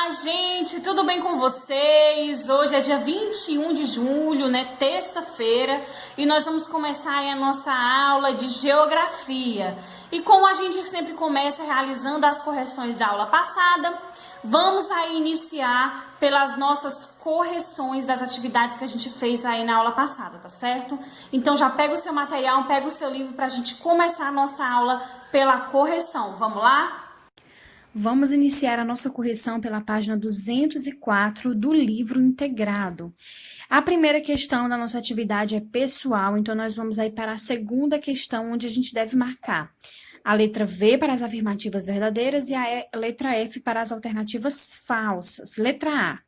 Olá, gente, tudo bem com vocês? Hoje é dia 21 de julho, né? Terça-feira, e nós vamos começar aí a nossa aula de geografia. E como a gente sempre começa realizando as correções da aula passada, vamos aí iniciar pelas nossas correções das atividades que a gente fez aí na aula passada, tá certo? Então já pega o seu material, pega o seu livro para a gente começar a nossa aula pela correção. Vamos lá? Vamos iniciar a nossa correção pela página 204 do livro integrado. A primeira questão da nossa atividade é pessoal, então nós vamos aí para a segunda questão, onde a gente deve marcar a letra V para as afirmativas verdadeiras e a letra F para as alternativas falsas. Letra A.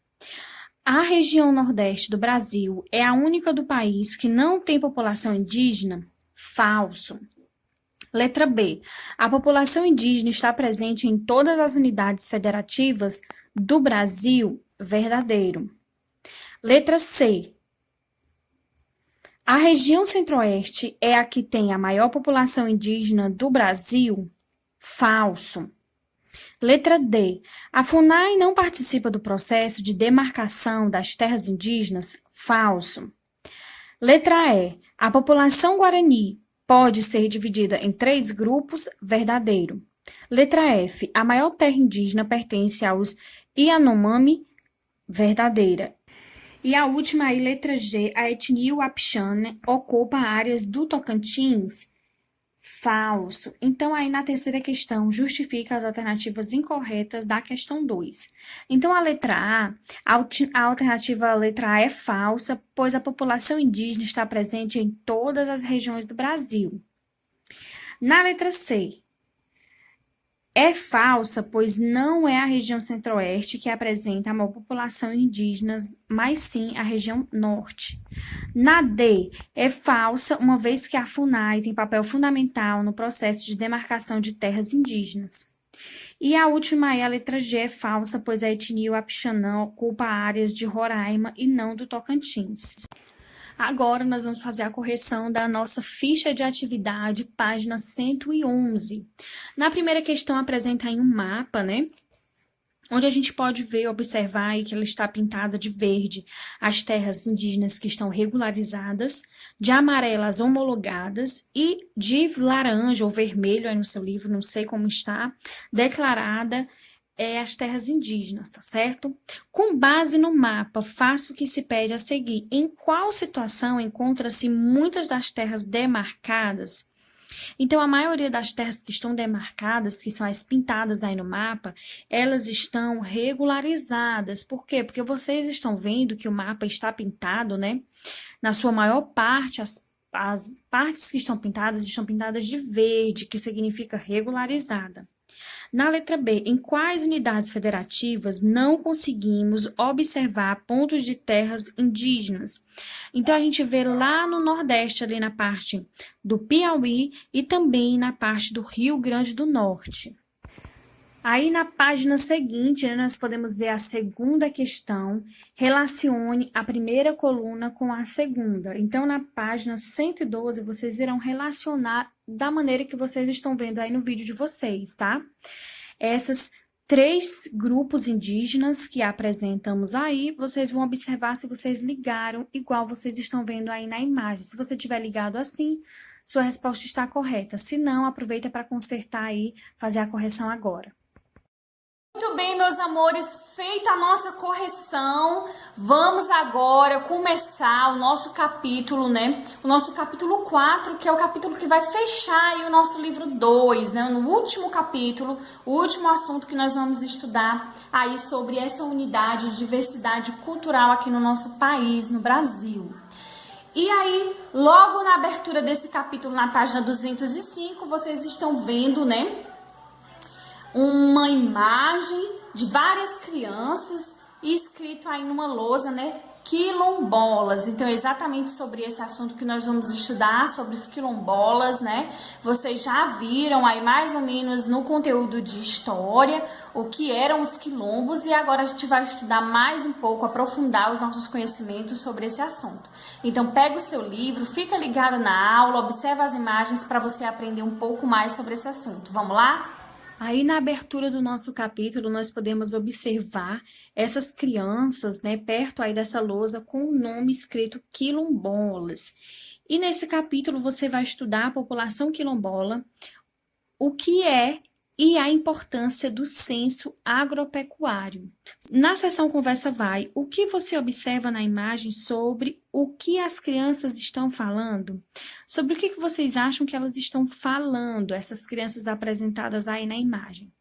A região nordeste do Brasil é a única do país que não tem população indígena? Falso. Letra B. A população indígena está presente em todas as unidades federativas do Brasil? Verdadeiro. Letra C. A região centro-oeste é a que tem a maior população indígena do Brasil? Falso. Letra D. A FUNAI não participa do processo de demarcação das terras indígenas? Falso. Letra E. A população guarani pode ser dividida em 3 grupos? Verdadeiro. Letra F. A maior terra indígena pertence aos Yanomami? Verdadeira. E a última aí, letra G. A etnia Wapixana ocupa áreas do Tocantins? Falso. Então, aí na terceira questão, justifica as alternativas incorretas da questão 2. Então, a letra a alternativa letra A é falsa, pois a população indígena está presente em todas as regiões do Brasil. Na letra C, é falsa, pois não é a região centro-oeste que apresenta a maior população indígena, mas sim a região norte. Na D, é falsa, uma vez que a FUNAI tem papel fundamental no processo de demarcação de terras indígenas. E a última é a letra G, é falsa, pois a etnia Wapixanã ocupa áreas de Roraima e não do Tocantins. Agora, nós vamos fazer a correção da nossa ficha de atividade, página 111. Na primeira questão, apresenta aí um mapa, né? Onde a gente pode ver, observar aí que ela está pintada de verde as terras indígenas que estão regularizadas, de amarelo as homologadas e de laranja ou vermelho, aí no seu livro, não sei como está, declarada as terras indígenas, tá certo? Com base no mapa, faça o que se pede a seguir. Em qual situação encontra-se muitas das terras demarcadas? Então, a maioria das terras que estão demarcadas, que são as pintadas aí no mapa, elas estão regularizadas. Por quê? Porque vocês estão vendo que o mapa está pintado, né? Na sua maior parte, as partes que estão pintadas de verde, que significa regularizada. Na letra B, em quais unidades federativas não conseguimos observar pontos de terras indígenas? Então, a gente vê lá no Nordeste, ali na parte do Piauí e também na parte do Rio Grande do Norte. Aí, na página seguinte, né, nós podemos ver a segunda questão, relacione a primeira coluna com a segunda. Então, na página 112, vocês irão relacionar da maneira que vocês estão vendo aí no vídeo de vocês, tá? Essas 3 grupos indígenas que apresentamos aí, vocês vão observar se vocês ligaram igual vocês estão vendo aí na imagem. Se você tiver ligado assim, sua resposta está correta. Se não, aproveita para consertar aí, fazer a correção agora. Muito bem, meus amores, feita a nossa correção, vamos agora começar o nosso capítulo, né? O nosso capítulo 4, que é o capítulo que vai fechar aí o nosso livro 2, né? No último capítulo, o último assunto que nós vamos estudar aí sobre essa unidade de diversidade cultural aqui no nosso país, no Brasil. E aí, logo na abertura desse capítulo, na página 205, vocês estão vendo, né? Uma imagem de várias crianças e escrito aí numa lousa, né, quilombolas. Então, é exatamente sobre esse assunto que nós vamos estudar, sobre os quilombolas, né? Vocês já viram aí mais ou menos no conteúdo de história o que eram os quilombos e agora a gente vai estudar mais um pouco, aprofundar os nossos conhecimentos sobre esse assunto. Então, pega o seu livro, fica ligado na aula, observa as imagens para você aprender um pouco mais sobre esse assunto. Vamos lá? Aí na abertura do nosso capítulo, nós podemos observar essas crianças, né, perto aí dessa lousa com o nome escrito quilombolas. E nesse capítulo você vai estudar a população quilombola, o que é e a importância do censo agropecuário. Na seção Conversa Vai, o que você observa na imagem sobre o que as crianças estão falando? Sobre o que vocês acham que elas estão falando, essas crianças apresentadas aí na imagem?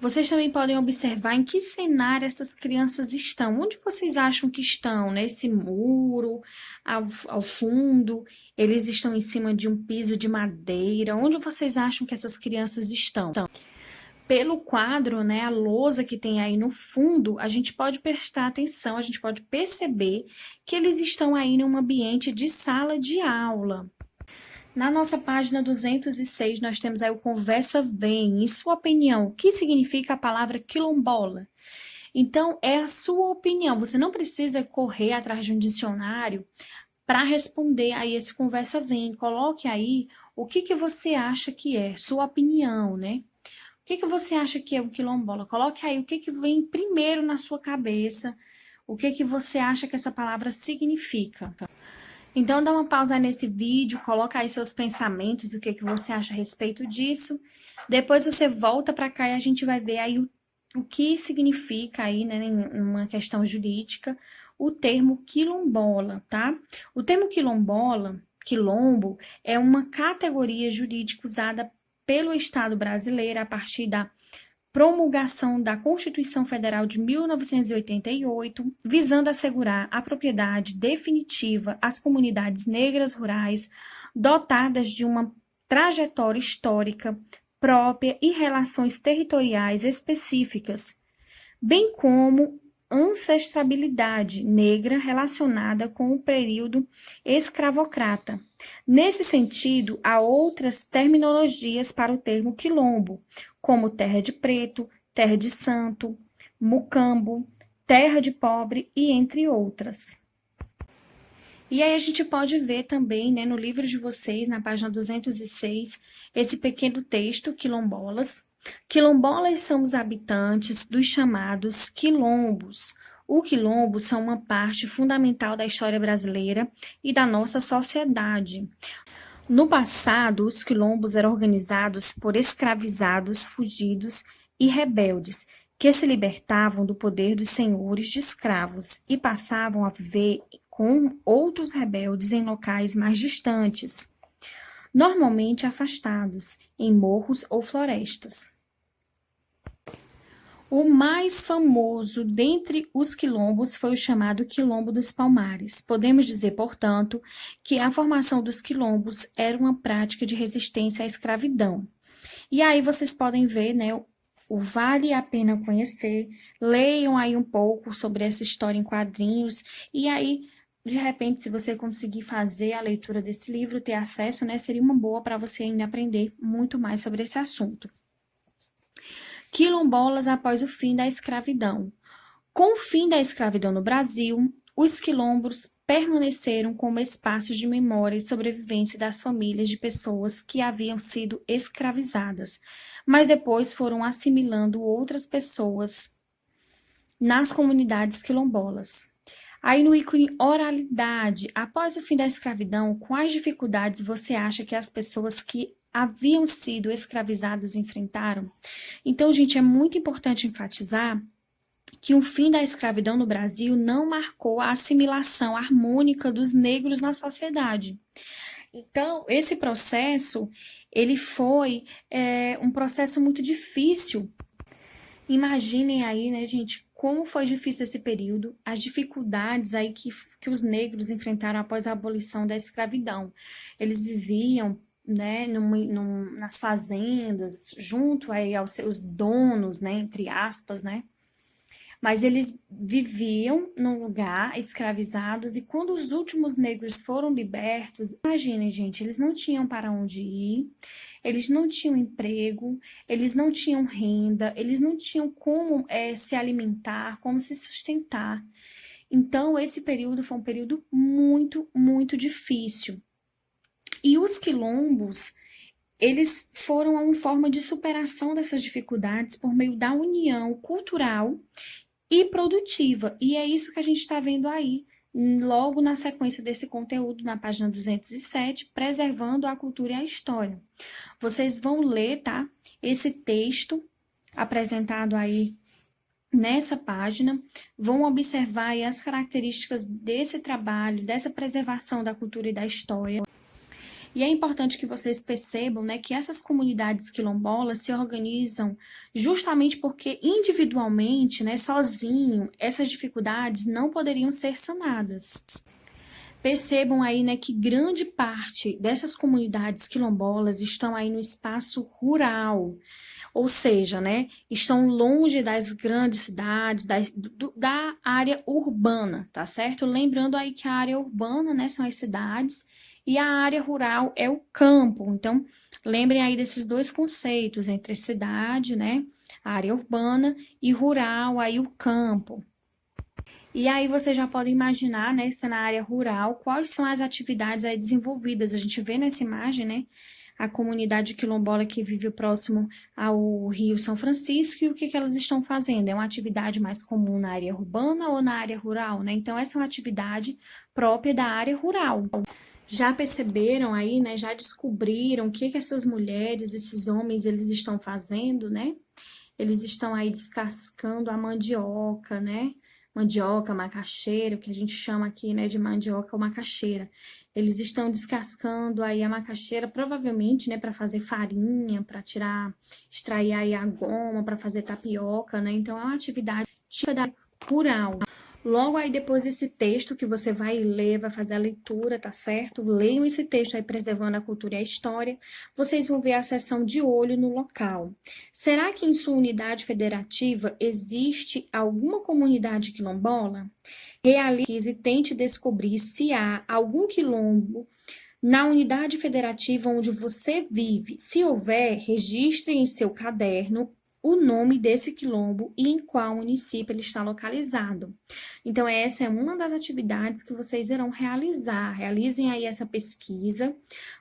Vocês também podem observar em que cenário essas crianças estão. Onde vocês acham que estão? Nesse muro, ao fundo? Eles estão em cima de um piso de madeira? Onde vocês acham que essas crianças estão? Pelo quadro, né, a lousa que tem aí no fundo, a gente pode prestar atenção, a gente pode perceber que eles estão aí num ambiente de sala de aula. Na nossa página 206, nós temos aí o Conversa Vem. Em sua opinião, o que significa a palavra quilombola? Então, é a sua opinião. Você não precisa correr atrás de um dicionário para responder aí esse Conversa Vem. Coloque aí o que você acha que é, sua opinião, né? O que você acha que é o quilombola? Coloque aí o que vem primeiro na sua cabeça, o que você acha que essa palavra significa. Então, dá uma pausa nesse vídeo, coloca aí seus pensamentos, o que você acha a respeito disso. Depois você volta para cá e a gente vai ver aí o que significa aí, né, numa questão jurídica, o termo quilombola, tá? O termo quilombola, quilombo, é uma categoria jurídica usada pelo Estado brasileiro a partir da promulgação da Constituição Federal de 1988, visando assegurar a propriedade definitiva às comunidades negras rurais dotadas de uma trajetória histórica própria e relações territoriais específicas, bem como ancestrabilidade negra relacionada com o período escravocrata. Nesse sentido, há outras terminologias para o termo quilombo, como terra de preto, terra de santo, mucambo, terra de pobre e entre outras. E aí a gente pode ver também, né, no livro de vocês, na página 206, esse pequeno texto, quilombolas. Quilombolas são os habitantes dos chamados quilombos. Os quilombos são uma parte fundamental da história brasileira e da nossa sociedade. No passado, os quilombos eram organizados por escravizados, fugidos e rebeldes, que se libertavam do poder dos senhores de escravos e passavam a viver com outros rebeldes em locais mais distantes, normalmente afastados, em morros ou florestas. O mais famoso dentre os quilombos foi o chamado Quilombo dos Palmares. Podemos dizer, portanto, que a formação dos quilombos era uma prática de resistência à escravidão. E aí vocês podem ver, né, o Vale a Pena Conhecer, leiam aí um pouco sobre essa história em quadrinhos, e aí, de repente, se você conseguir fazer a leitura desse livro, ter acesso, né, seria uma boa para você ainda aprender muito mais sobre esse assunto. Quilombolas após o fim da escravidão. Com o fim da escravidão no Brasil, os quilombos permaneceram como espaços de memória e sobrevivência das famílias de pessoas que haviam sido escravizadas, mas depois foram assimilando outras pessoas nas comunidades quilombolas. Aí no ícone oralidade, após o fim da escravidão, quais dificuldades você acha que as pessoas que haviam sido escravizadas enfrentaram? Então, gente, é muito importante enfatizar que o fim da escravidão no Brasil não marcou a assimilação harmônica dos negros na sociedade. Então, esse processo, ele foi um processo muito difícil. Imaginem aí, né, gente, como foi difícil esse período, as dificuldades aí que os negros enfrentaram após a abolição da escravidão. Eles viviam, né, nas fazendas, junto aí aos seus donos, né, entre aspas, né, mas eles viviam num lugar escravizados e quando os últimos negros foram libertos, imaginem, gente, eles não tinham para onde ir, eles não tinham emprego, eles não tinham renda, eles não tinham como se alimentar, como se sustentar. Então, esse período foi um período muito, muito difícil. E os quilombos, eles foram uma forma de superação dessas dificuldades por meio da união cultural e produtiva. E é isso que a gente está vendo aí, logo na sequência desse conteúdo, na página 207, preservando a cultura e a história. Vocês vão ler, tá? Esse texto apresentado aí nessa página, vão observar aí as características desse trabalho, dessa preservação da cultura e da história. E é importante que vocês percebam, né, que essas comunidades quilombolas se organizam justamente porque individualmente, né, sozinho, essas dificuldades não poderiam ser sanadas. Percebam aí, né, que grande parte dessas comunidades quilombolas estão aí no espaço rural, ou seja, né, estão longe das grandes cidades, da área urbana, tá certo? Lembrando aí que a área urbana, né, são as cidades, e a área rural é o campo. Então, lembrem aí desses dois conceitos, entre cidade, né, a área urbana, e rural, aí o campo. E aí vocês já podem imaginar, né, se na área rural, quais são as atividades aí desenvolvidas. A gente vê nessa imagem, né, a comunidade quilombola que vive próximo ao Rio São Francisco, e o que elas estão fazendo? É uma atividade mais comum na área urbana ou na área rural, né? Então, essa é uma atividade própria da área rural. Já perceberam aí, né? Já descobriram o que essas mulheres, esses homens, eles estão fazendo, né? Eles estão aí descascando a mandioca, né? Mandioca, macaxeira, o que a gente chama aqui, né, de mandioca ou macaxeira. Eles estão descascando aí a macaxeira, provavelmente, né, para fazer farinha, para extrair aí a goma, para fazer tapioca, né? Então, é uma atividade típica rural. Logo aí, depois desse texto que você vai ler, vai fazer a leitura, tá certo? Leiam esse texto aí, Preservando a Cultura e a História. Vocês vão ver a seção de olho no local. Será que em sua unidade federativa existe alguma comunidade quilombola? Realize e tente descobrir se há algum quilombo na unidade federativa onde você vive. Se houver, registre em seu caderno o nome desse quilombo e em qual município ele está localizado. Então, essa é uma das atividades que vocês irão realizar. Realizem aí essa pesquisa.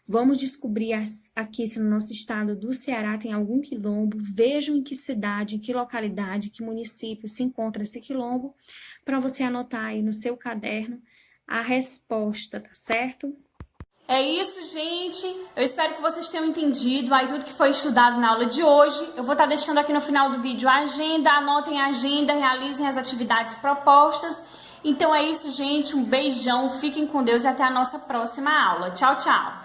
Vamos descobrir aqui se no nosso estado do Ceará tem algum quilombo. Vejam em que cidade, em que localidade, que município se encontra esse quilombo, para você anotar aí no seu caderno a resposta, tá certo? É isso, gente. Eu espero que vocês tenham entendido aí tudo que foi estudado na aula de hoje. Eu vou estar deixando aqui no final do vídeo a agenda. Anotem a agenda, realizem as atividades propostas. Então é isso, gente. Um beijão, fiquem com Deus e até a nossa próxima aula. Tchau, tchau.